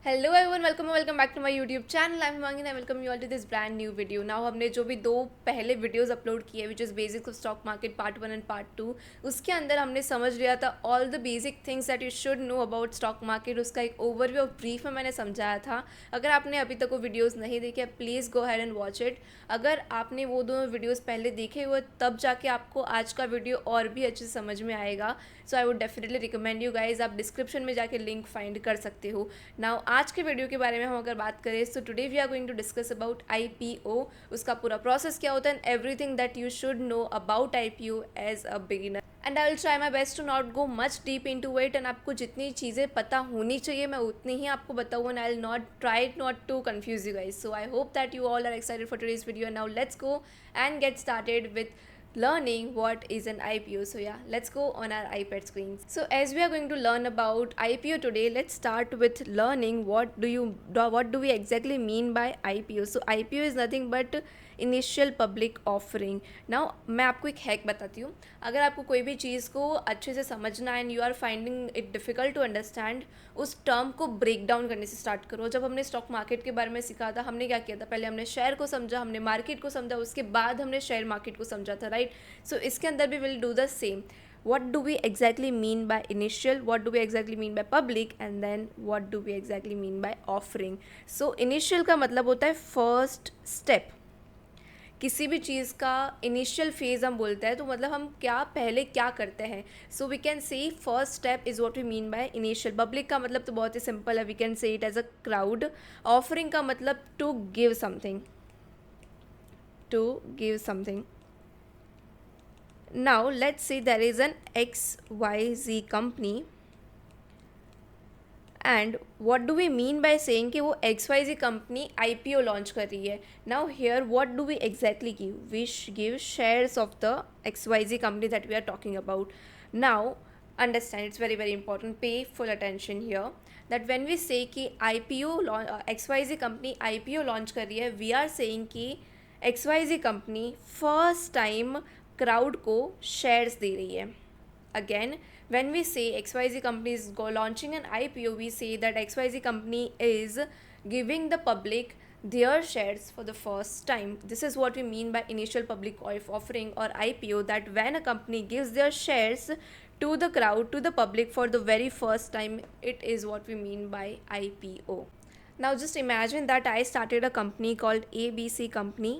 Hello everyone, welcome back to my YouTube channel. I am Himangi and I welcome you all to this brand new video. Now हमने जो भी दो पहले videos upload किए which is basics of stock market part 1 and part 2, उसके अंदर हमने समझ लिया था all the basic things that you should know about stock market. उसका एक ओवरव्यू ऑफ ब्रीफ में मैंने समझाया था। अगर आपने अभी तक वो वीडियोज़ नहीं देखे, please go had and watch it. अगर आपने वो दोनों वीडियोज़ पहले देखे हुए तब जाके आपको आज का वीडियो और भी अच्छे से समझ में आएगा। So I would definitely recommend you guys, आप डिस्क्रिप्शन में जाके लिंक फाइंड कर सकते हो। नाउ आज के वीडियो के बारे में हम अगर बात करें तो today we are going to discuss about IPO. उसका पूरा प्रोसेस क्या होता है and everything that you should know about IPO as a beginner. And I will try my best to not go much deep in to it. And आपको जितनी चीज़ें पता होनी चाहिए मैं उतनी ही आपको बताऊँ and I will not try not to confuse you guys. So I hope that you all are excited for today's video. Now let's go and get started with learning what is an IPO. So yeah, let's go on our iPad screens. So as we are going to learn about IPO today, let's start with learning what do we exactly mean by IPO. So IPO is nothing but initial public offering. Now मैं आपको एक hack बताती हूँ। अगर आपको कोई भी चीज़ को अच्छे से समझना and you are finding it difficult to understand, उस टर्म को ब्रेक डाउन करने से स्टार्ट करो। जब हमने स्टॉक मार्केट के बारे में सीखा था, हमने क्या किया था, पहले हमने शेयर को समझा, हमने मार्केट को समझा, उसके बाद हमने शेयर मार्केट को समझा था, राइट। सो इसके अंदर भी will do the same. what do we exactly mean by initial, what do we exactly mean by public, and then what do we exactly mean by offering. So initial का मतलब होता है फर्स्ट स्टेप। किसी भी चीज़ का initial phase हम बोलते हैं तो मतलब हम क्या पहले क्या करते हैं। So we can say first step is what we mean by initial. Public का मतलब तो बहुत ही सिंपल है, we can say it as a crowd. Offering का मतलब to give something, to give something. Now let's say there is an XYZ company and what do we mean by saying कि वो XYZ company IPO launch कर रही है. Now here what do we exactly give? We give shares of the XYZ company that we are talking about. Now understand, it's very important, pay full attention here, that when we say कि IPO XYZ company IPO launch कर रही है, we are saying कि XYZ company first time crowd को shares दे रही है. Again, when we say XYZ company is launching an IPO, we say that XYZ company is giving the public their shares for the first time. This is what we mean by initial public offering or IPO, that when a company gives their shares to the crowd, to the public for the very first time, it is what we mean by IPO. Now just imagine that I started a company called ABC Company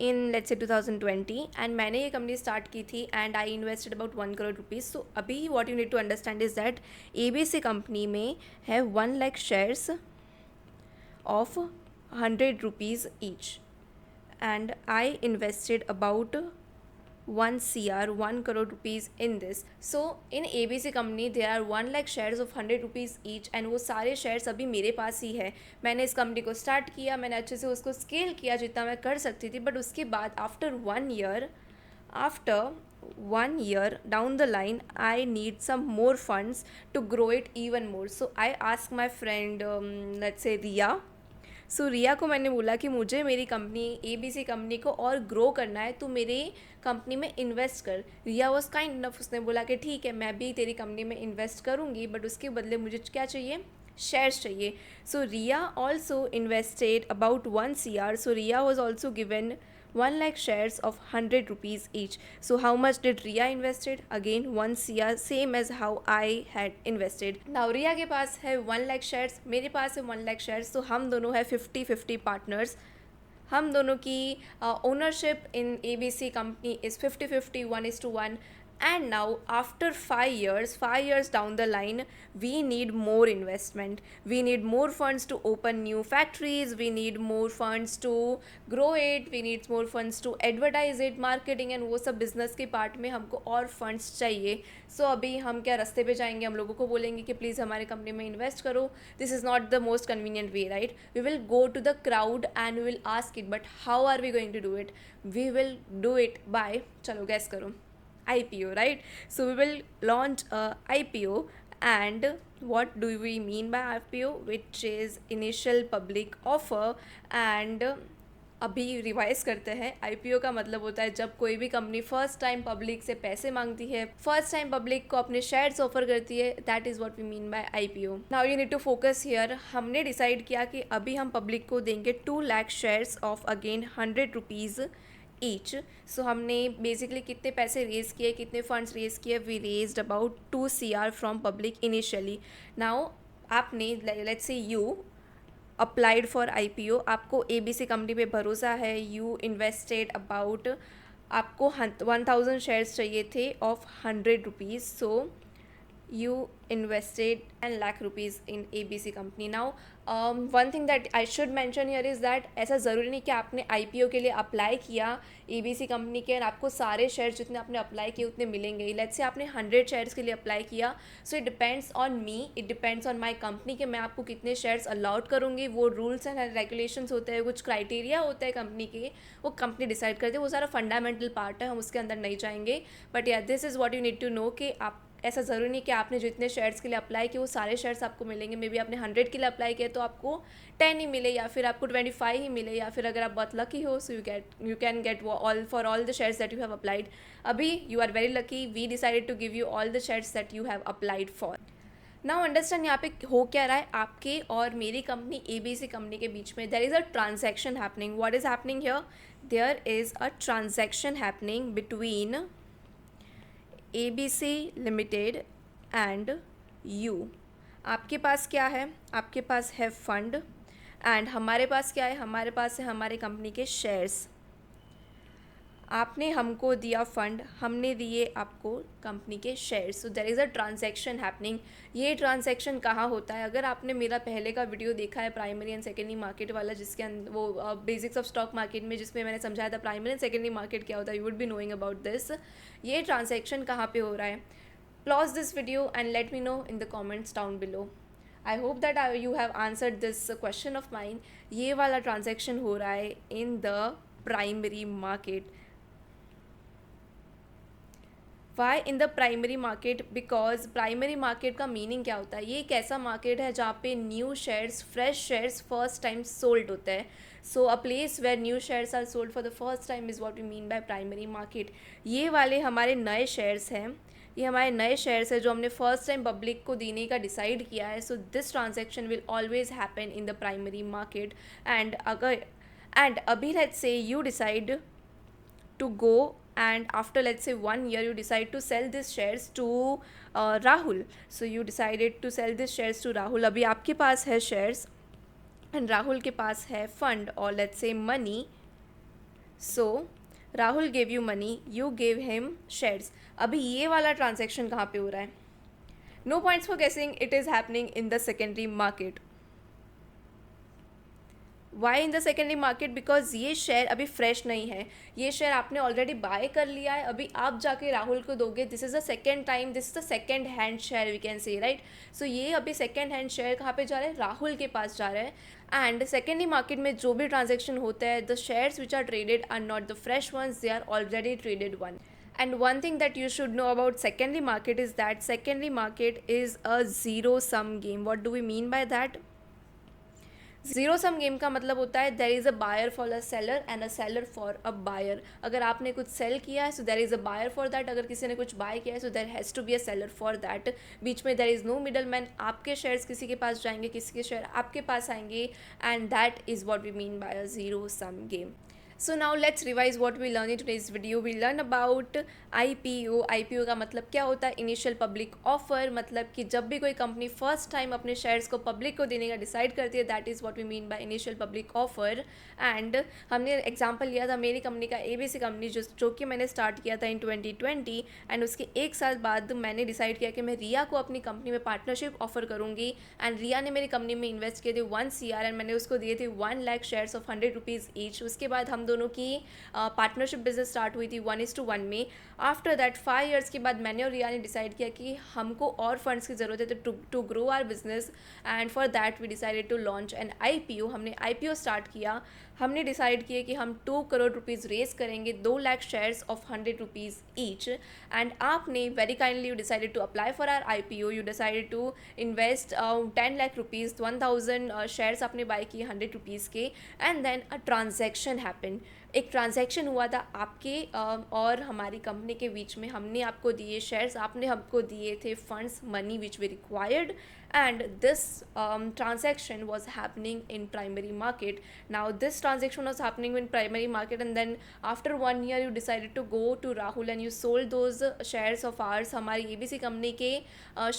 in let's say 2020 and मैंने ये company start की थी and I invested about 1 crore rupees. So अभी what you need to understand is that ABC company में है 1 lakh shares of 100 rupees each and I invested about 1 crore rupees in this. So in ABC company there are 1 lakh shares of 100 rupees each and वो सारे shares अभी मेरे पास ही है. मैंने इस company को स्टार्ट किया, मैंने अच्छे से उसको स्केल किया जितना मैं कर सकती थी, बट उसके बाद after 1 year down the line I need some more funds to grow it even more. So I asked my friend, let's say Riya. सो रिया को मैंने बोला कि मुझे मेरी कंपनी ABC कंपनी को और ग्रो करना है, तो मेरे कंपनी में इन्वेस्ट कर. रिया वॉज काइंड इनफ, उसने बोला कि ठीक है मैं भी तेरी कंपनी में इन्वेस्ट करूँगी, बट उसके बदले मुझे क्या चाहिए, शेयर्स चाहिए. So Riya also invested about 1 CR. So Riya was also given 1 lakh shares of 100 rupees each. So how much did Riya invested? Again 1 CR, same as how I had invested. Now Riya के पास है 1 lakh shares, मेरे पास है 1 lakh shares, तो हम दोनों है 50-50 partners. हम दोनों की ownership in ABC company is 50-50, 1:1. And now after 5 years down the line, we need more investment, we need more funds to open new factories, we need more funds to grow it, we need more funds to advertise it, marketing and वो सब business के part में हमको और funds चाहिए. So अभी हम क्या रास्ते पे जाएंगे, हम लोगों को बोलेंगे कि प्लीज़ हमारे कंपनी में इन्वेस्ट करो. This is not the most convenient way, right? We will go to the crowd and we will ask it, but how are we going to do it? We will do it by, चलो guess करो, IPO, right? So we will launch a IPO. And what do we mean by IPO? Which is initial public offer. And अभी revise करते हैं। IPO का मतलब होता है जब कोई भी कंपनी फर्स्ट टाइम पब्लिक से पैसे मांगती है, फर्स्ट टाइम पब्लिक को अपने शेयर्स ऑफर करती है, that is what we mean by IPO. Now you need to focus here. हमने डिसाइड किया कि अभी हम पब्लिक को देंगे 2 lakh shares of again 100 rupees each. So हमने बेसिकली कितने पैसे रेज किए, कितने फंड्स रेज किए, we raised about 2 CR from public initially. Now आपने let's say you applied for IPO, आपको एबीसी कंपनी पे भरोसा है, यू इन्वेस्टेड अबाउट, आपको 1000 शेयर्स चाहिए थे of 100 rupees, so you invested 10 lakh rupees in ABC company. Now one thing that I should mention here is that ऐसा ज़रूरी नहीं कि आपने IPO के लिए अप्लाई किया ABC कंपनी के और आपको सारे शेयर्स जितने आपने अप्लाई किए उतने मिलेंगे। लेट्स से आपने 100 शेयर्स के लिए अप्लाई किया, so it depends on me, it depends on my company कि मैं आपको कितने शेयर्स अलाउड करूँगी। वो रूल्स एंड रेगुलेशंस होते हैं, कुछ क्राइटेरिया होता है कंपनी के, वो कंपनी डिसाइड करती है, वो सारा फंडामेंटल पार्ट है, हम उसके अंदर नहीं जाएंगे। बट या this is what you need to know कि आप ऐसा ज़रूरी नहीं कि आपने जितने शेयर्स के लिए अप्लाई किए वो सारे शेयर्स आपको मिलेंगे। मे बी आपने 100 के लिए अप्लाई किया तो आपको 10 ही मिले, या फिर आपको 25 ही मिले, या फिर अगर आप बहुत लकी हो so you can get all for all the shares that you have applied. अभी you are very lucky, we decided to give you all the shares that you have applied for. Now understand यहाँ पे हो क्या रहा है, आपके और मेरी कंपनी ABC कंपनी के बीच में there is a transaction happening. What is happening here? There is a transaction happening between ABC limited and you. आपके पास क्या है? आपके पास है फंड, एंड हमारे पास क्या है? हमारे पास है हमारे कंपनी के शेयर्स। आपने हमको दिया फंड, हमने दिए आपको कंपनी के shares, so there is a transaction happening. ये ट्रांजैक्शन कहाँ होता है? अगर आपने मेरा पहले का वीडियो देखा है प्राइमरी एंड सेकेंडरी मार्केट वाला, जिसके अंदर वो बेसिक्स ऑफ स्टॉक मार्केट में, जिसमें मैंने समझाया था प्राइमरी एंड सेकेंडरी मार्केट क्या होता है, you would be knowing about this. ये ट्रांजैक्शन कहाँ पे हो रहा है? Pause this video and let me know in the comments down below. I hope that you have answered this question of mine. ये वाला ट्रांजेक्शन हो रहा है in the primary market. Why in the primary market? Because primary market का meaning क्या होता है? ये एक ऐसा मार्केट है जहाँ पे new shares, fresh shares first time sold होते हैं। So a place where new shares are sold for the first time is what we mean by primary market. ये वाले हमारे नए शेयर्स हैं, ये हमारे नए शेयर्स है जो हमने फर्स्ट टाइम पब्लिक को देने का डिसाइड किया है। So this transaction will always happen in the primary market. And अभी let's say you decide to go, and after let's say 1 year you decide to sell these shares to Rahul. So you decided to sell these shares to Rahul. अभी आपके पास है shares and Rahul के पास है fund or let's say money. So Rahul gave you money, you gave him shares. अभी ये वाला transaction कहाँ पे हो रहा है? No points for guessing, it is happening in the secondary market. Why in the secondary market? Because ये share अभी फ्रेश नहीं है, ये शेयर आपने ऑलरेडी बाय कर लिया है, अभी आप जाके राहुल को दोगे। This is the second time, this is the second hand share we can say, right. So ये अभी सेकेंड हैंड शेयर कहाँ पे जा रहा है? राहुल के पास जा रहा है। एंड सेकेंडरी मार्केट में जो भी ट्रांजेक्शन होता है, the shares which are traded are not the fresh ones, they are already traded one. And one thing that you should know about secondary market is that secondary market is a zero sum game. What do we mean by that? Zero sum game का मतलब होता है there is a buyer for a seller and a seller for a buyer. अगर आपने कुछ sell किया है so there is a buyer for that, अगर किसी ने कुछ बाय किया है so there has to be a seller for that. बीच में there is no middle man, आपके शेयर्स किसी के पास जाएंगे, किसी के शेयर आपके पास आएंगे, and that is what we mean by a zero sum game. So now let's revise what we learned in today's video. We learn about IPO. IPO का मतलब क्या होता है? इनिशियल पब्लिक ऑफर, मतलब कि जब भी कोई कंपनी फर्स्ट टाइम अपने शेयर्स को पब्लिक को देने का डिसाइड करती है, that is what we mean by initial public offer. And हमने एग्जांपल लिया था मेरी कंपनी का, ABC कंपनी, जो कि मैंने स्टार्ट किया था इन 2020, एंड उसके एक साल बाद मैंने डिसाइड किया कि मैं रिया को अपनी कंपनी में पार्टनरशिप ऑफर करूँगी। एंड रिया ने मेरी कंपनी में इन्वेस्ट किए थे 1 CR एंड मैंने उसको दिए थे 1 lakh shares of 100 rupees each. उसके बाद हम दोनों की पार्टनरशिप बिजनेस स्टार्ट हुई थी 1:1 में। आफ्टर दैट 5 years के बाद मैंने और रिया ने डिसाइड किया कि हमको और फंड्स की ज़रूरत है to grow our business, and for that we decided to launch an IPO। हमने IPO स्टार्ट किया हमने डिसाइड किया कि हम 2 करोड़ रुपीज़ रेज़ करेंगे, 2 lakh shares of 100 rupees each. And आपने very kindly you decided to apply for our IPO, you decided to invest 10 lakh rupees, 1000 shares आपने buy किए 100 रुपीज़ के। And then a transaction happen, एक ट्रांजैक्शन हुआ था आपके और हमारी कंपनी के बीच में। हमने आपको दिए शेयर्स, आपने हमको दिए थे funds, money which we required, and this transaction was happening in primary market. Now this transaction was happening in primary market, and then after 1 year you decided to go to Rahul and you sold those shares of ours। हमारी ABC company के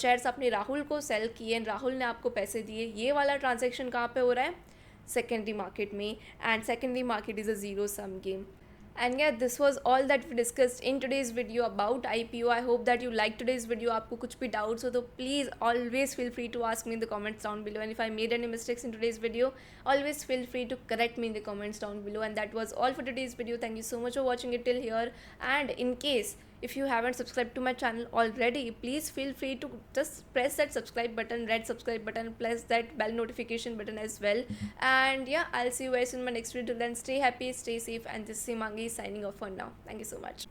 shares आपने राहुल को cell किए and Rahul ने आपको पैसे दिए। ये वाला ट्रांजेक्शन कहाँ पे हो रहा है? सेकेंडरी मार्केट में। And secondary market is a zero sum game. And yeah, this was all that we discussed in today's video about IPO. I hope that you liked today's video. आपको कुछ भी doubts हो तो please always feel free to ask me in the comments down below. And if I made any mistakes in today's video, always feel free to correct me in the comments down below. And that was all for today's video. Thank you so much for watching it till here. And in case if you haven't subscribed to my channel already, please feel free to just press that subscribe button, red subscribe button, press that bell notification button as well. And yeah, I'll see you guys in my next video. Till then, stay happy, stay safe, and this is Himangi signing off for now. Thank you so much.